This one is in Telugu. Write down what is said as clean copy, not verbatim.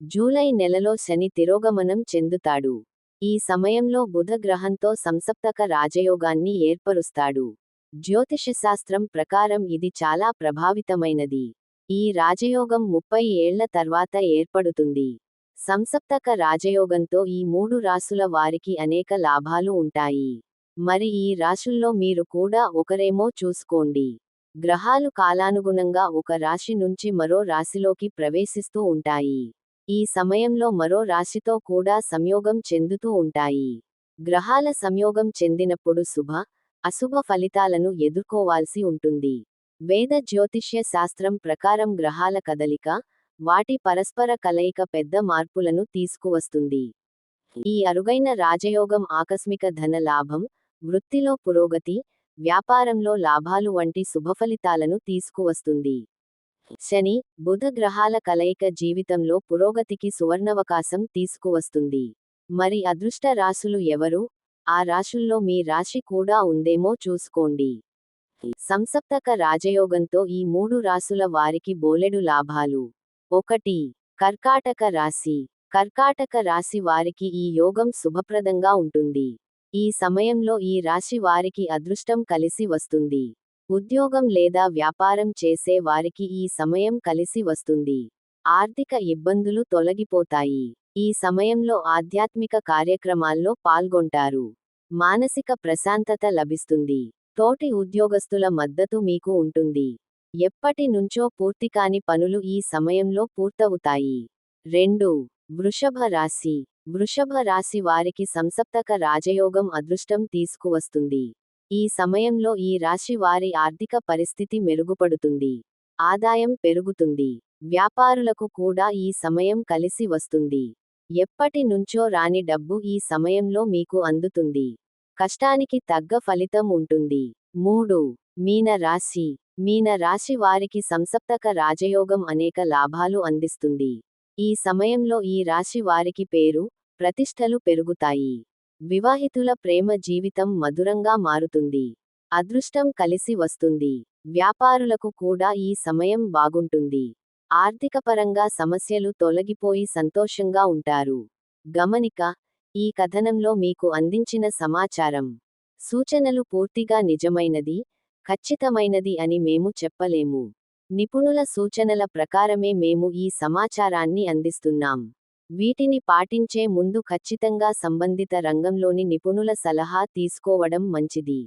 జూలై నెలలో శని తిరోగమనం చెందుతాడు. ఈ సమయంలో బుధ గ్రహంతో సంసప్తక రాజయోగాన్ని ఏర్పరుస్తాడు. జ్యోతిషశాస్త్రం ప్రకారం ఇది చాలా ప్రభావితమైనది. ఈ రాజయోగం 30 ఏళ్ల తర్వాత ఏర్పడుతుంది. సంసప్తక రాజయోగంతో ఈ 3 రాసుల వారికి అనేక లాభాలు ఉంటాయి. మరి ఈ రాశుల్లో మీరు కూడా ఒకరేమో చూసుకోండి. గ్రహాలు కాలానుగుణంగా ఒక రాశి నుంచి మరో రాశిలోకి ప్రవేశిస్తూ ఉంటాయి. ఈ సమయంలో మరో రాశితో కూడా సంయోగం చెందుతూ ఉంటాయి. గ్రహాల సంయోగం చెందినప్పుడు శుభ, అశుభ ఫలితాలను ఎదుర్కోవాల్సి ఉంటుంది. వేద జ్యోతిష్య శాస్త్రం ప్రకారం గ్రహాల కదలిక, వాటి పరస్పర కలయిక పెద్ద మార్పులను తీసుకువస్తుంది. ఈ అరుగైన రాజయోగం ఆకస్మిక ధన లాభం, వృత్తిలో పురోగతి, వ్యాపారంలో లాభాలు వంటి శుభఫలితాలను తీసుకువస్తుంది. శని, బుధ గ్రహాల కలయిక జీవితంలో పురోగతికి సువర్ణవకాశం తీసుకువస్తుంది. మరి అదృష్ట రాశులు ఎవరు? ఆ రాశుల్లో మీ రాశి కూడా ఉందేమో చూసుకోండి. సంసప్తక రాజయోగంతో ఈ 3 రాశుల వారికి బోలెడు లాభాలు. 1. కర్కాటక రాశి. కర్కాటక రాశి వారికి ఈ యోగం శుభప్రదంగా ఉంటుంది. ఈ సమయంలో ఈ రాశి వారికి అదృష్టం కలిసి వస్తుంది. ఉద్యోగం లేదా వ్యాపారం చేసే వారికి ఈ సమయం కలిసి వస్తుంది. ఆర్థిక ఇబ్బందులు తొలగిపోతాయి. ఈ సమయంలో ఆధ్యాత్మిక కార్యక్రమాల్లో పాల్గొంటారు. మానసిక ప్రశాంతత లభిస్తుంది. తోటి ఉద్యోగస్తుల మద్దతు మీకు ఉంటుంది. ఎప్పటి నుంచో పూర్తికాని పనులు ఈ సమయంలో పూర్తవుతాయి. 2. వృషభ రాశి. వృషభ రాశి వారికి సంసప్తక రాజయోగం అదృష్టం తీసుకువస్తుంది. ఈ సమయంలో ఈ రాశి వారి ఆర్థిక పరిస్థితి మెరుగుపడుతుంది. ఆదాయం పెరుగుతుంది. వ్యాపారులకు కూడా ఈ సమయం కలిసి వస్తుంది. ఎప్పటి నుంచో రాని డబ్బు ఈ సమయంలో మీకు అందుతుంది. కష్టానికి తగ్గ ఫలితం ఉంటుంది. 3. మీన రాశి. మీన రాశి వారికి సంసప్తక రాజయోగం అనేక లాభాలు అందిస్తుంది. ఈ సమయంలో ఈ రాశి వారికి పేరు, ప్రతిష్టలు పెరుగుతాయి. వివాహితుల ప్రేమ జీవితం మధురంగా మారుతుంది. అదృష్టం కలిసి వస్తుంది. వ్యాపారులకు కూడా ఈ సమయం బాగుంటుంది. ఆర్థికపరంగా సమస్యలు తొలగిపోయి సంతోషంగా ఉంటారు. గమనిక: ఈ కథనంలో మీకు అందించిన సమాచారం, సూచనలు పూర్తిగా నిజమైనది, ఖచ్చితమైనది అని మేము చెప్పలేము. నిపుణుల సూచనల ప్రకారమే మేము ఈ సమాచారాన్ని అందిస్తున్నాం. వీటిని పాటించే ముందు ఖచ్చితంగా సంబంధిత రంగంలోని నిపుణుల సలహా తీసుకోవడం మంచిది.